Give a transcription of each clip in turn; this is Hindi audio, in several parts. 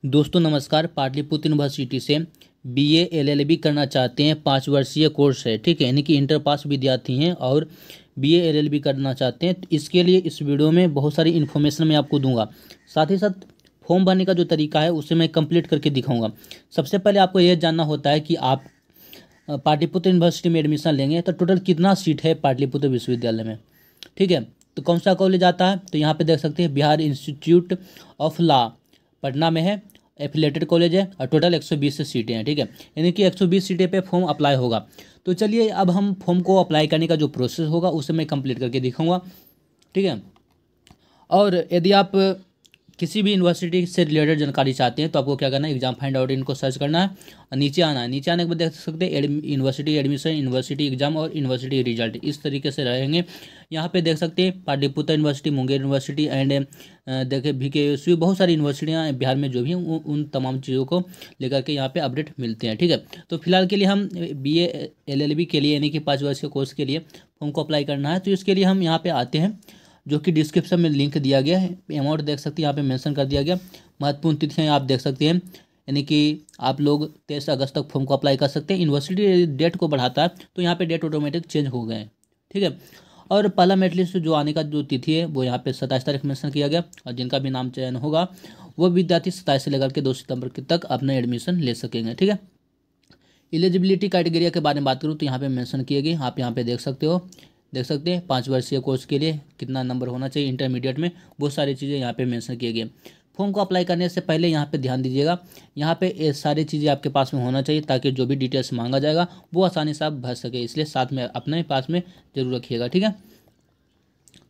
दोस्तों नमस्कार। पाटलिपुत्र यूनिवर्सिटी से बीए एलएलबी करना चाहते हैं, 5 वर्षीय कोर्स है, ठीक है। यानी कि इंटर पास विद्यार्थी हैं और बीए एलएलबी करना चाहते हैं। तो इसके लिए इस वीडियो में बहुत सारी इन्फॉर्मेशन मैं आपको दूंगा। साथ ही साथ फॉर्म भरने का जो तरीका है उसे मैं कंप्लीट करके दिखाऊंगा। सबसे पहले आपको यह जानना होता है कि आप पाटलिपुत्र यूनिवर्सिटी में एडमिशन लेंगे तो टोटल कितना सीट है पाटलिपुत्र विश्वविद्यालय में, ठीक है। तो कौन सा कॉलेज आता है, तो यहाँ पे देख सकते हैं Bihar institute of law Patna में है, एफिलेटेड कॉलेज है और टोटल 120 सीटें हैं, ठीक है। यानी कि 120 सीटें पे फॉर्म अप्लाई होगा। तो चलिए अब हम फॉर्म को अप्लाई करने का जो प्रोसेस होगा उसे मैं कंप्लीट करके दिखाऊंगा, ठीक है। और यदि आप किसी भी यूनिवर्सिटी से रिलेटेड जानकारी चाहते हैं तो आपको क्या करना है, एग्जाम फाइंड आउट इनको सर्च करना है और नीचे आना है। नीचे आने के बाद देख सकते हैं यूनिवर्सिटी एडमिशन, यूनिवर्सिटी एग्जाम और यूनिवर्सिटी रिजल्ट, इस तरीके से रहेंगे। यहाँ पे देख सकते हैं Pataliputra university, Munger university and देखिए VKSU, बहुत सारी यूनिवर्सिटियाँ बिहार में जो भी हैं उन तमाम चीज़ों को लेकर के यहाँ पे अपडेट मिलते हैं, ठीक है। तो फिलहाल के लिए हम BA LLB के लिए यानी कि 5 वर्षीय कोर्स के लिए फॉर्म को अप्लाई करना है। तो इसके लिए हम यहाँ पे आते हैं, जो कि डिस्क्रिप्शन में लिंक दिया गया है। अमाउंट देख सकते हैं यहाँ पे मेंशन कर दिया गया। महत्वपूर्ण तिथियाँ आप देख सकते हैं, यानी कि आप लोग 23 अगस्त तक फॉर्म को अप्लाई कर सकते हैं। यूनिवर्सिटी डेट को बढ़ाता है तो यहाँ पे डेट ऑटोमेटिक चेंज हो गए हैं, ठीक है। और पहला मेरिट लिस्ट जो आने का जो तिथि है वो यहाँ पे 27 तारीख मेंशन किया गया और जिनका भी नाम चयन होगा वो विद्यार्थी 27 से लेकर के 2 सितंबर तक अपना एडमिशन ले सकेंगे, ठीक है। एलिजिबिलिटी क्राइटेरिया के बारे में बात करूँ तो यहाँ पे मेंशन किए गए, आप यहाँ पे देख सकते हैं 5 वर्षीय कोर्स के लिए कितना नंबर होना चाहिए, इंटरमीडिएट में बहुत सारी चीज़ें यहाँ पे मेंशन किए गए। फॉर्म को अप्लाई करने से पहले यहाँ पे ध्यान दीजिएगा, यहाँ पे ये सारी चीज़ें आपके पास में होना चाहिए ताकि जो भी डिटेल्स मांगा जाएगा वो आसानी से आप भर सके, इसलिए साथ में अपने पास में जरूर रखिएगा, ठीक है।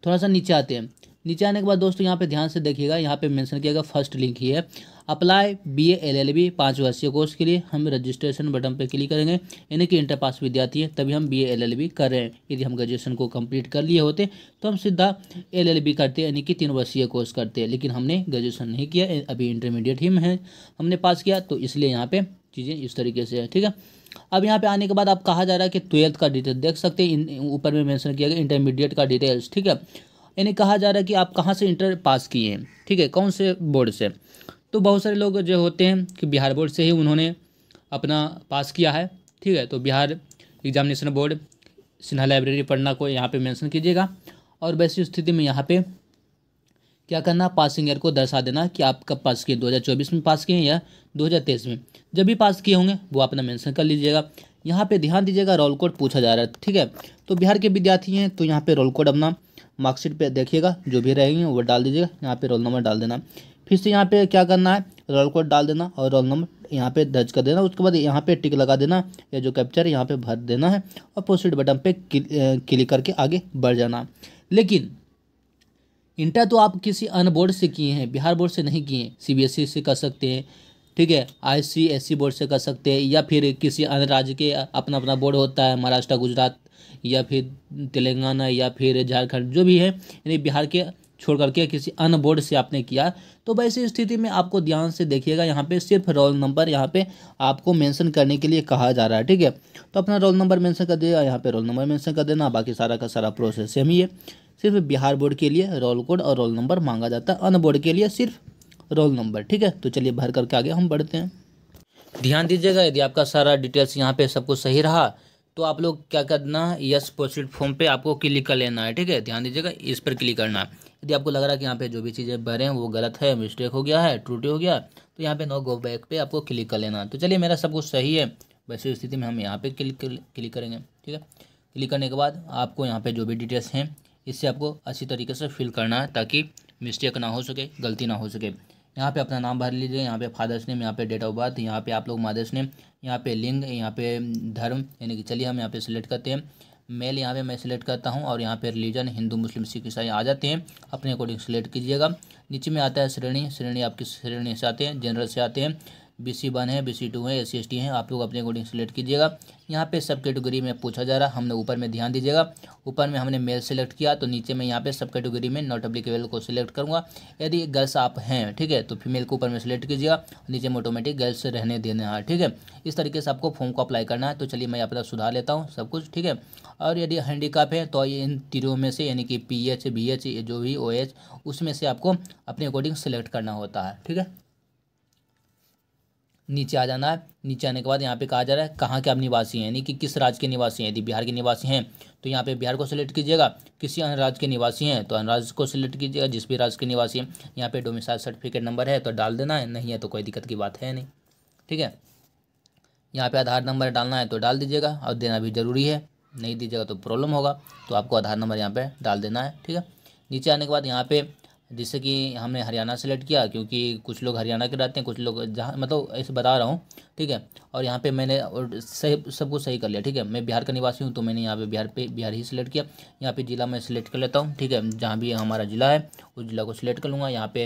थोड़ा सा नीचे आते हैं। नीचे आने के बाद दोस्तों यहाँ पे ध्यान से देखिएगा, यहाँ पे मेंशन किया गया फर्स्ट लिंक ही है, अप्लाई BA LLB 5 वर्षीय कोर्स के लिए। हम रजिस्ट्रेशन बटन पे क्लिक करेंगे, यानी कि इंटर पास विद्यार्थी है तभी हम BA LLB कर रहे हैं। यदि हम ग्रेजुएशन को कंप्लीट कर लिए होते तो हम सीधा LLB करते, यानी कि 3 वर्षीय कोर्स करते हैं। लेकिन हमने ग्रेजुएशन नहीं किया, अभी इंटरमीडिएट ही में है, हमने पास किया, तो इसलिए यहाँ पे चीज़ें इस तरीके से है, ठीक है। अब यहाँ पे आने के बाद आप कहा जा रहा है कि 12th का डिटेल देख सकते हैं, ऊपर में मेंशन किया गया इंटरमीडिएट का डिटेल्स, ठीक है। यानी कहा जा रहा है कि आप कहाँ से इंटर पास किए हैं, ठीक है, कौन से बोर्ड से। तो बहुत सारे लोग जो होते हैं कि बिहार बोर्ड से ही उन्होंने अपना पास किया है, ठीक है। तो Bihar examination board Sinha library Patna को यहाँ पे मेंशन कीजिएगा। और वैसी स्थिति में यहाँ पे क्या करना, पासिंग ईयर को दर्शा देना कि आप कब पास किए, 2024 में पास किए या 2023 में। जब भी पास किए होंगे वो अपना मेंशन कर लीजिएगा। यहाँ पे ध्यान दीजिएगा, रोल कोड पूछा जा रहा है, ठीक है। तो बिहार के विद्यार्थी हैं तो यहाँ पे रोल कोड अपना मार्कशीट पे देखिएगा, जो भी रहेंगे वो डाल दीजिएगा, यहाँ पे रोल नंबर डाल देना। फिर से यहाँ पे क्या करना है, रोल कोड डाल देना और रोल नंबर यहाँ पे दर्ज कर देना। उसके बाद यहाँ पे टिक लगा देना या जो कैप्चर यहाँ पे भर देना है और प्रोसीड बटन पे क्लिक करके आगे बढ़ जाना। लेकिन इंटर तो आप किसी अन्य बोर्ड से किए हैं, बिहार बोर्ड से नहीं किए हैं। CBSE से कर सकते हैं, ठीक है, ICSE बोर्ड से कर सकते हैं, या फिर किसी अन्य राज्य के अपना अपना बोर्ड होता है, महाराष्ट्र, गुजरात या फिर तेलंगाना या फिर झारखंड, जो भी है, यानी बिहार के छोड़ करके किसी अन्य बोर्ड से आपने किया। तो वैसी स्थिति में आपको ध्यान से देखिएगा, यहाँ पे सिर्फ रोल नंबर यहाँ पे आपको मेंशन करने के लिए कहा जा रहा है, ठीक है। तो अपना रोल नंबर मेंशन कर दिएगा, यहाँ पे रोल नंबर मेंशन कर देना, बाकी सारा का सारा प्रोसेस सेम ही है। सिर्फ बिहार बोर्ड के लिए रोल कोड और रोल नंबर मांगा जाता है, अन्य बोर्ड के लिए सिर्फ रोल नंबर, ठीक है। तो चलिए भर करके आगे हम बढ़ते हैं। ध्यान दीजिएगा, यदि आपका सारा डिटेल्स यहाँ पे सब कुछ सही रहा तो आप लोग क्या करना है, यस प्रोसीड फॉर्म पे आपको क्लिक कर लेना है, ठीक है। ध्यान दीजिएगा, इस पर क्लिक करना है। यदि आपको लग रहा है कि यहाँ पे जो भी चीज़ें भरे हैं वो गलत है, मिस्टेक हो गया है, त्रुटि हो गया, तो यहाँ पे नो गो बैक पे आपको क्लिक कर लेना है। तो चलिए मेरा सब कुछ सही है, वैसी स्थिति में हम यहाँ पे क्लिक करेंगे, ठीक है। क्लिक करने के बाद आपको यहाँ पे जो भी डिटेल्स हैं इससे आपको अच्छी तरीके से फिल करना है ताकि मिस्टेक ना हो सके, गलती ना हो सके। यहाँ पे अपना नाम भर लीजिए, यहाँ पे फादर्स नेम, यहाँ पे डेट ऑफ बर्थ, यहाँ पे आप लोग मदर्स नेम, यहाँ पे लिंग, यहाँ पे धर्म, यानी कि चलिए हम यहाँ पे सिलेक्ट करते हैं मेल, यहाँ पे मैं सिलेक्ट करता हूँ। और यहाँ पे रिलीजन हिंदू, मुस्लिम, सिख, ईसाई आ जाते हैं, अपने अकॉर्डिंग सिलेक्ट कीजिएगा। नीचे में आता है श्रेणी आप किस श्रेणी से आते हैं, जनरल से आते हैं, BC1 है, BC2 है, SC ST हैं, आप लोग अपने अकॉर्डिंग सिलेक्ट कीजिएगा। यहाँ पे सब कैटेगरी में पूछा जा रहा है, हमने ऊपर में ध्यान दीजिएगा, ऊपर में हमने मेल सेलेक्ट किया तो नीचे में यहाँ पे सब कैटेगरी में नॉट एप्लीकेबल को सिलेक्ट करूँगा। यदि गर्ल्स आप हैं, ठीक है, तो फीमेल को ऊपर में सिलेक्ट कीजिएगा, नीचे में ऑटोमेटिक गर्ल्स रहने देना है, ठीक है। इस तरीके से आपको फॉर्म को अप्लाई करना है। तो चलिए मैं अपना सुधार लेता हूँ सब कुछ, ठीक है। और यदि हैंडीकैप है तो इन तीनों में से, यानी कि PH BH जो भी OH, उसमें से आपको अपने अकॉर्डिंग सिलेक्ट करना होता है, ठीक है। नीचे आ जाना है। नीचे आने के बाद यहाँ पे कहा जा रहा है कहाँ के आप निवासी हैं, यानी कि किस राज्य के निवासी हैं। यदि बिहार के निवासी हैं तो यहाँ पे बिहार को सिलेक्ट कीजिएगा। किसी अन्य राज्य के निवासी हैं तो अन्य राज्य को सिलेक्ट कीजिएगा, जिस भी राज्य के निवासी हैं। यहाँ पे डोमिसाइल सर्टिफिकेट नंबर है तो डाल देना है, नहीं है तो कोई दिक्कत की बात है नहीं, ठीक है। यहाँ पे आधार नंबर डालना है तो डाल दीजिएगा, और देना भी ज़रूरी है, नहीं दीजिएगा तो प्रॉब्लम होगा। तो आपको आधार नंबर यहाँ पे डाल देना है, ठीक है। नीचे आने के बाद यहाँ पे जैसे कि हमने हरियाणा सेलेक्ट किया, क्योंकि कुछ लोग हरियाणा के रहते हैं, कुछ लोग जहाँ मतलब ऐसे बता रहा हूँ, ठीक है। और यहाँ पे मैंने और सही सब कुछ सही कर लिया, ठीक है। मैं बिहार का निवासी हूँ तो मैंने यहाँ पे बिहार ही सिलेक्ट किया। यहाँ पे ज़िला मैं सिलेक्ट कर लेता हूँ, ठीक है। जहाँ भी हमारा ज़िला है उस ज़िला को सिलेक्ट कर लूँगा। यहाँ पे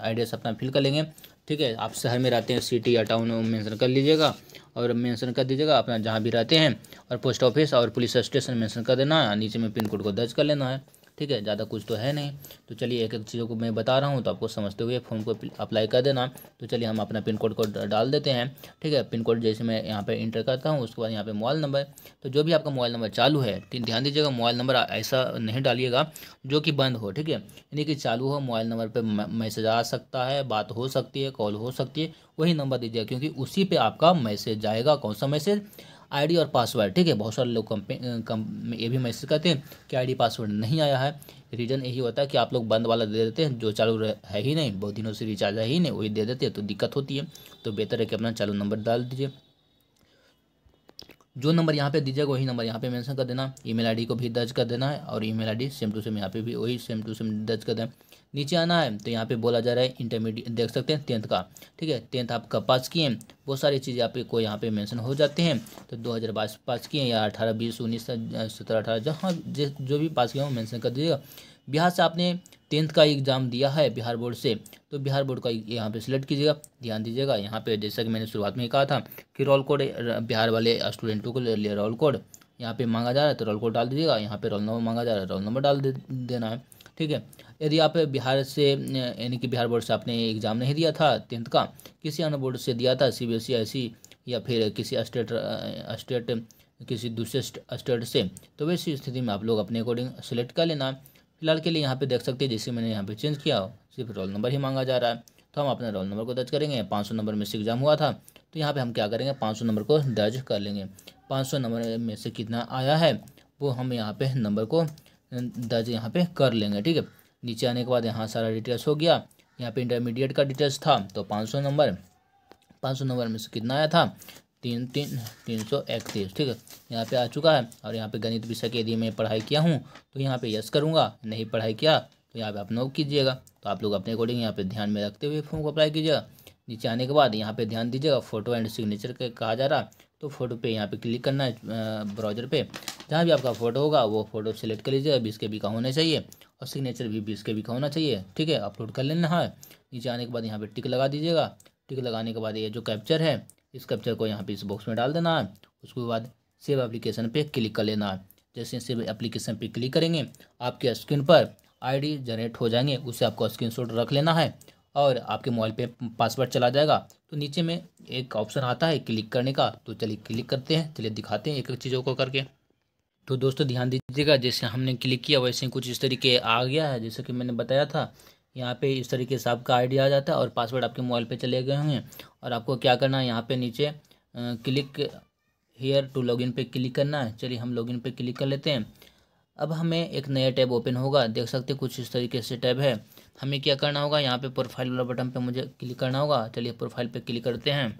एड्रेस अपना फिल कर लेंगे, ठीक है। आप शहर में रहते हैं, सिटी या टाउन मेंशन कर लीजिएगा और मेंशन कर दीजिएगा अपना जहाँ भी रहते हैं, और पोस्ट ऑफिस और पुलिस स्टेशन मेंशन कर देना है। नीचे में पिन कोड को दर्ज कर लेना है, ठीक है। ज़्यादा कुछ तो है नहीं। तो चलिए एक एक चीज़ों को मैं बता रहा हूँ तो आपको समझते हुए फॉर्म को अप्लाई कर देना। तो चलिए हम अपना पिन कोड को डाल देते हैं, ठीक है। पिन कोड जैसे मैं यहाँ पे इंटर करता हूँ, उसके बाद यहाँ पे मोबाइल नंबर, तो जो भी आपका मोबाइल नंबर चालू है, ध्यान दीजिएगा मोबाइल नंबर ऐसा नहीं डालिएगा जो कि बंद हो, ठीक है। यानी कि चालू हो, मोबाइल नंबर पर मैसेज आ सकता है, बात हो सकती है, कॉल हो सकती है, वही नंबर दीजिएगा, क्योंकि उसी पे आपका मैसेज जाएगा। कौन सा मैसेज? आईडी और पासवर्ड, ठीक है। बहुत सारे लोग ये भी मैसेज करते हैं कि आईडी पासवर्ड नहीं आया है। रीज़न यही होता है कि आप लोग बंद वाला दे देते हैं, जो चालू है ही नहीं, बहुत दिनों से रिचार्ज है ही नहीं, वही दे देते हैं, तो दिक्कत होती है। तो बेहतर है कि अपना चालू नंबर डाल दीजिए। जो नंबर यहाँ पे दीजिएगा वही नंबर यहाँ पे मेंशन कर देना। ईमेल आईडी को भी दर्ज कर देना है, और email ID same to same यहाँ पे भी वही सेम टू सेम दर्ज कर देना। नीचे आना है तो यहाँ पे बोला जा रहा है इंटरमीडिएट, देख सकते हैं 10th का, ठीक है। 10th आप कब पास किए हैं, बहुत सारी चीज़ें आपको यहाँ पे मेंशन हो जाते हैं। तो 2022 पास किए या 18, 20, 19, 17, 18, जहाँ जो भी पास किया हो मेंशन कर दीजिएगा। बिहार से आपने 10th का एग्ज़ाम दिया है बिहार बोर्ड से, तो बिहार बोर्ड का यहाँ पे सिलेक्ट कीजिएगा। ध्यान दीजिएगा यहाँ पे जैसा कि मैंने शुरुआत में ही कहा था कि रोल कोड बिहार वाले स्टूडेंटों को लिए रोल कोड यहाँ पे मांगा जा रहा है, तो रोल कोड डाल दीजिएगा। यहाँ पे रोल नंबर मांगा जा रहा है, रोल नंबर डाल देना है, ठीक है। यदि आप बिहार से यानी कि बिहार बोर्ड से आपने एग्ज़ाम नहीं दिया था 10th का, किसी अन्य बोर्ड से दिया था, CBSE ऐसी, या फिर किसी स्टेट किसी दूसरे स्टेट से, तो वैसी स्थिति में आप लोग अपने अकॉर्डिंग सेलेक्ट कर लेना। फिलहाल के लिए यहाँ पे देख सकते हैं जैसे मैंने यहाँ पे चेंज किया, सिर्फ रोल नंबर ही मांगा जा रहा है। तो हम अपने रोल नंबर को दर्ज करेंगे। 500 नंबर में से एग्ज़ाम हुआ था, तो यहाँ पे हम क्या करेंगे, 500 नंबर को दर्ज कर लेंगे। 500 नंबर में से कितना आया है वो हम यहाँ पे नंबर को दर्ज यहाँ पे कर लेंगे, ठीक है। नीचे आने के बाद यहाँ सारा डिटेल्स हो गया। यहाँ पे इंटरमीडिएट का डिटेल्स था, तो 500 नंबर में से कितना आया था, 331, ठीक है। यहाँ पे आ चुका है। और यहाँ पे गणित विषय के यदि मैं पढ़ाई किया हूँ तो यहाँ पे यस करूँगा, नहीं पढ़ाई किया तो यहाँ पे आप नो कीजिएगा। तो आप लोग अपने अकॉर्डिंग यहाँ पे ध्यान में रखते हुए फॉर्म को अप्लाई कीजिएगा। नीचे आने के बाद यहाँ पे ध्यान दीजिएगा, फोटो एंड सिग्नेचर के कहा जा रहा, तो फोटो पे यहाँ पे क्लिक करना है ब्राउजर पे। जहाँ भी आपका फोटो होगा वो फोटो सेलेक्ट कर लीजिएगा, 20 KB का होना चाहिए, और सिग्नेचर भी 20 KB का होना चाहिए, ठीक है। अपलोड कर लेना है। नीचे आने के बाद यहाँ पे टिक लगा दीजिएगा। टिक लगाने के बाद ये जो कैप्चर है, इस कैप्चर को यहाँ पे इस बॉक्स में डाल देना है। उसके बाद सेव एप्लीकेशन पे क्लिक कर लेना है। जैसे सेव एप्लीकेशन पे क्लिक करेंगे आपके स्क्रीन पर आईडी जनरेट हो जाएंगे, उसे आपको स्क्रीनशॉट रख लेना है, और आपके मोबाइल पे पासवर्ड चला जाएगा। तो नीचे में एक ऑप्शन आता है क्लिक करने का, तो चलिए क्लिक करते हैं, चलिए दिखाते हैं एक एक चीज़ों को करके। तो दोस्तों ध्यान दीजिएगा, जैसे हमने क्लिक किया वैसे कुछ इस तरीके आ गया है, जैसे कि मैंने बताया था। यहाँ पे इस तरीके से आपका आईडी आ जाता है और पासवर्ड आपके मोबाइल पे चले गए होंगे। और आपको क्या करना है, यहाँ पे नीचे क्लिक हेयर टू लॉगिन पे क्लिक करना है। चलिए हम लॉगिन पे क्लिक कर लेते हैं। अब हमें एक नया टैब ओपन होगा, देख सकते हैं कुछ इस तरीके से टैब है। हमें क्या करना होगा, यहाँ पे प्रोफाइल वाला बटन पे मुझे क्लिक करना होगा। चलिए प्रोफाइल पे क्लिक करते हैं।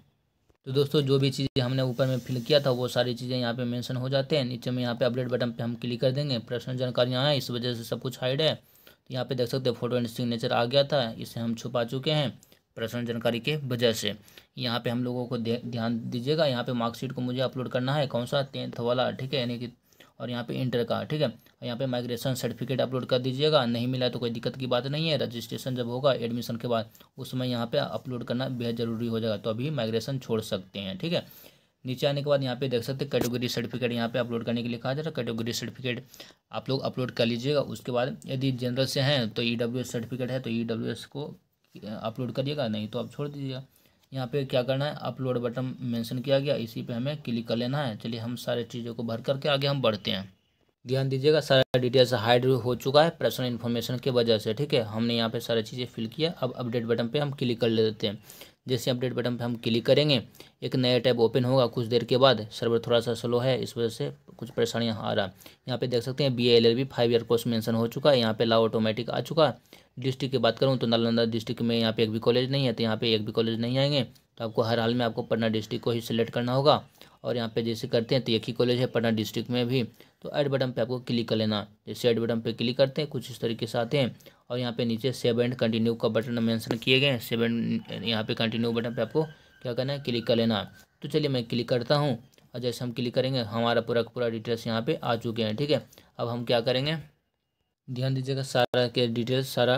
तो दोस्तों जो भी चीज़ें हमने ऊपर में फिल किया था वो सारी चीज़ें यहाँ पे मेंशन हो जाते हैं। नीचे में यहाँ पे अपडेट बटन पे हम क्लिक कर देंगे। पर्सनल जानकारी यहाँ है, इस वजह से सब कुछ हाइड है। तो यहाँ पे देख सकते हैं फोटो एंड सिग्नेचर आ गया था, इसे हम छुपा चुके हैं पर्सनल जानकारी के वजह से। यहाँ पे हम लोगों को ध्यान दीजिएगा, यहाँ पे मार्कशीट को मुझे अपलोड करना है, कौन सा 10th वाला, ठीक है, यानी कि, और यहाँ पे इंटर का, ठीक है। और यहाँ पे माइग्रेशन सर्टिफिकेट अपलोड कर दीजिएगा। नहीं मिला तो कोई दिक्कत की बात नहीं है, रजिस्ट्रेशन जब होगा एडमिशन के बाद उस समय यहाँ पे अपलोड करना बेहद ज़रूरी हो जाएगा, तो अभी माइग्रेशन छोड़ सकते हैं, ठीक है। नीचे आने के बाद यहाँ पे देख सकते हैं कैटेगरी सर्टिफिकेट यहाँ पे अपलोड करने के लिए कहा जा रहा है। कैटेगरी सर्टिफिकेट आप लोग अपलोड कर लीजिएगा। उसके बाद यदि जनरल से हैं तो EWS सर्टिफिकेट है तो EWS को अपलोड करिएगा, नहीं तो आप छोड़ दीजिएगा। यहाँ पे क्या करना है, अपलोड बटन मेंशन किया गया, इसी पे हमें क्लिक कर लेना है। चलिए हम सारे चीज़ों को भर करके आगे हम बढ़ते हैं। ध्यान दीजिएगा सारा डिटेल्स हाइड हो चुका है पर्सनल इन्फॉर्मेशन के वजह से, ठीक है। हमने यहाँ पे सारी चीज़ें फिल किया। अब अपडेट बटन पे हम क्लिक कर लेते हैं। जैसे अपडेट बटन पर हम क्लिक करेंगे एक नया टैब ओपन होगा। कुछ देर के बाद सर्वर थोड़ा सा स्लो है, इस वजह से कुछ परेशानियाँ आ रहा है। यहाँ पे देख सकते हैं BA LLB 5 year course mention हो चुका है। यहाँ पे लॉ ऑटोमेटिक आ चुका है। डिस्ट्रिक्ट की बात करूँ तो नालंदा डिस्ट्रिक्ट में यहाँ पे एक भी कॉलेज नहीं है, तो यहाँ पे एक भी कॉलेज नहीं आएंगे। तो आपको हर हाल में आपको पटना डिस्ट्रिक्ट को ही सिलेक्ट करना होगा। और यहाँ पे जैसे करते हैं तो एक ही कॉलेज है पटना डिस्ट्रिक्ट में भी, तो ऐड बटन पे आपको क्लिक कर लेना। जैसे ऐड बटन पे क्लिक करते हैं कुछ इस तरीके से आते हैं और यहाँ पे नीचे सेव एंड कंटिन्यू का बटन मेंशन किए गए हैं। सेव एंड यहाँ पे कंटिन्यू बटन पे आपको क्या करना है, क्लिक कर लेना। तो चलिए मैं क्लिक करता हूँ और जैसे हम क्लिक करेंगे हमारा पूरा डिटेल्स यहाँ पे आ चुके हैं। ठीक है, अब हम क्या करेंगे, ध्यान दीजिएगा सारा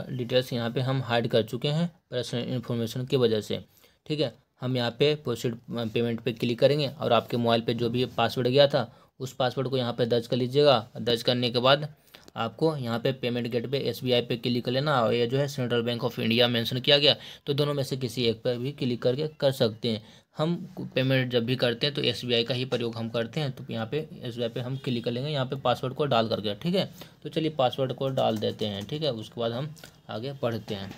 डिटेल्स यहाँ पे हम हाइड कर चुके हैं पर्सनल इन्फॉर्मेशन की वजह से। ठीक है, हम यहाँ पे प्रोसीड पेमेंट पे क्लिक करेंगे और आपके मोबाइल पे जो भी पासवर्ड गया था उस पासवर्ड को यहाँ पे दर्ज कर लीजिएगा। दर्ज करने के बाद आपको यहाँ पे पेमेंट गेट पे SBI पे क्लिक कर लेना और ये जो है central bank of India mention किया गया, तो दोनों में से किसी एक पर भी क्लिक करके कर सकते हैं। हम पेमेंट जब भी करते हैं तो SBI का ही प्रयोग हम करते हैं, तो यहाँ पे SBI पे हम क्लिक कर लेंगे यहाँ पे पासवर्ड को डाल करके। ठीक है, तो चलिए पासवर्ड को डाल देते हैं। ठीक है, उसके बाद हम आगे बढ़ते हैं।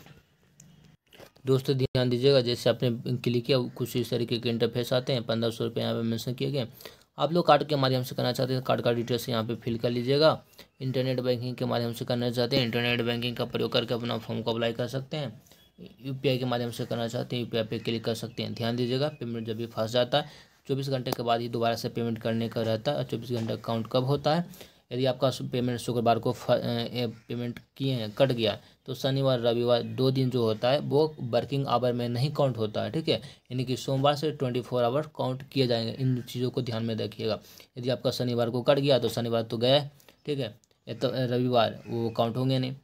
दोस्तों ध्यान दीजिएगा, जैसे आपने क्लिक किया कुछ इस तरीके के इंटरफेस आते हैं। 1500 रुपये यहाँ पे मेंशन किए गए। आप लोग कार्ड के माध्यम से करना चाहते हैं कार्ड का डिटेल्स यहाँ पे फिल कर लीजिएगा। इंटरनेट बैंकिंग के माध्यम से करना चाहते हैं इंटरनेट बैंकिंग का प्रयोग करके अपना फॉर्म को अप्लाई कर सकते हैं। UPI के माध्यम से करना चाहते हैं UPI पे क्लिक कर सकते हैं। ध्यान दीजिएगा, पेमेंट जब भी फंस जाता है 24 घंटे के बाद ही दोबारा से पेमेंट करने का रहता है। 24 घंटे काउंट कब होता है, यदि आपका पेमेंट शुक्रवार को पेमेंट किए हैं कट गया तो शनिवार रविवार 2 दिन जो होता है वो वर्किंग आवर में नहीं काउंट होता है। ठीक है, यानी कि सोमवार से 24 आवर काउंट किए जाएंगे। इन चीज़ों को ध्यान में रखिएगा। यदि आपका शनिवार को कट गया तो शनिवार तो गया, ठीक है, तो रविवार वो काउंट होंगे नहीं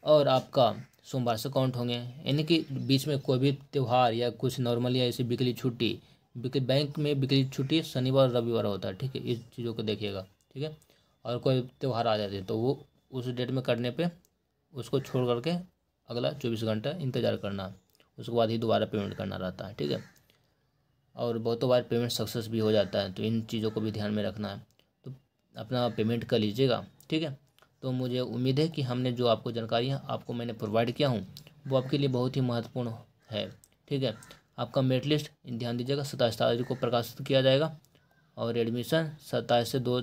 और आपका सोमवार से काउंट होंगे। यानी कि बीच में कोई भी त्यौहार या कुछ नॉर्मल या ऐसी बिकली छुट्टी, बैंक में बिकली छुट्टी शनिवार रविवार होता है। ठीक है, इस चीज़ों को देखिएगा। ठीक है, और कोई त्यौहार आ जाते हैं तो वो उस डेट में करने पे उसको छोड़ करके अगला 24 घंटा इंतज़ार करना, उसके बाद ही दोबारा पेमेंट करना रहता है। ठीक है, और बहुतों बार पेमेंट सक्सेस भी हो जाता है, तो इन चीज़ों को भी ध्यान में रखना है। तो अपना पेमेंट कर लीजिएगा। ठीक है, तो मुझे उम्मीद है कि हमने जो आपको जानकारियाँ आपको मैंने प्रोवाइड किया हूँ वो आपके लिए बहुत ही महत्वपूर्ण है। ठीक है, आपका मेरिट लिस्ट ध्यान दीजिएगा 27 तारीख को प्रकाशित किया जाएगा और एडमिशन 27 से 2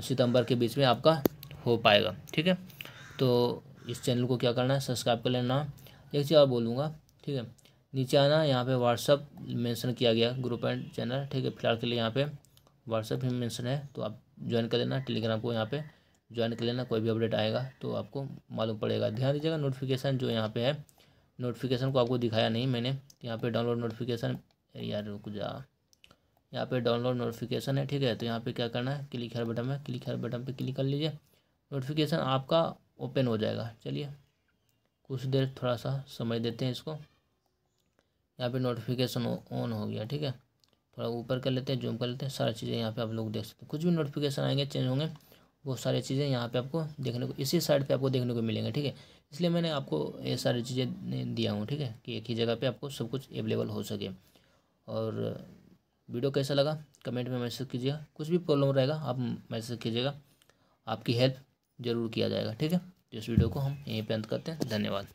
सितंबर के बीच में आपका हो पाएगा। ठीक है, तो इस चैनल को क्या करना है, सब्सक्राइब कर लेना। एक चीज़ और बोलूँगा, ठीक है, नीचे आना, यहाँ पे व्हाट्सअप मेंशन किया गया ग्रुप एंड चैनल। ठीक है, फिलहाल के लिए यहाँ पे व्हाट्सअप ही मेंशन है, तो आप ज्वाइन कर लेना। टेलीग्राम को यहाँ पे ज्वाइन कर लेना, कोई भी अपडेट आएगा तो आपको मालूम पड़ेगा। ध्यान दीजिएगा, नोटिफिकेशन जो यहाँ पे है, नोटिफिकेशन को आपको दिखाया नहीं मैंने, यहाँ पे डाउनलोड नोटिफिकेशन, यार रुक जा, यहाँ पे डाउनलोड नोटिफिकेशन है। ठीक है, तो यहाँ पे क्या करना है, क्लिक हेयर बटन में, क्लिक हेयर बटन पे क्लिक कर लीजिए, नोटिफिकेशन आपका ओपन हो जाएगा। चलिए कुछ देर थोड़ा सा समय देते हैं इसको। यहाँ पे नोटिफिकेशन ऑन हो गया। ठीक है, थोड़ा ऊपर कर लेते हैं, जूम कर लेते हैं, सारी चीज़ें यहाँ पे आप लोग देख सकते हैं। कुछ भी नोटिफिकेशन आएंगे चेंज होंगे, वो सारी चीज़ें यहाँ पे आपको देखने को इसी साइड पे आपको देखने को मिलेंगे। ठीक है, इसलिए मैंने आपको ये सारी चीज़ें दिया हूँ। ठीक है, कि एक ही जगह पे आपको सब कुछ अवेलेबल हो सके। और वीडियो कैसा लगा कमेंट में मैसेज कीजिएगा। कुछ भी प्रॉब्लम रहेगा आप मैसेज कीजिएगा, आपकी हेल्प ज़रूर किया जाएगा। ठीक है, तो इस वीडियो को हम यहीं पे अंत करते हैं। धन्यवाद।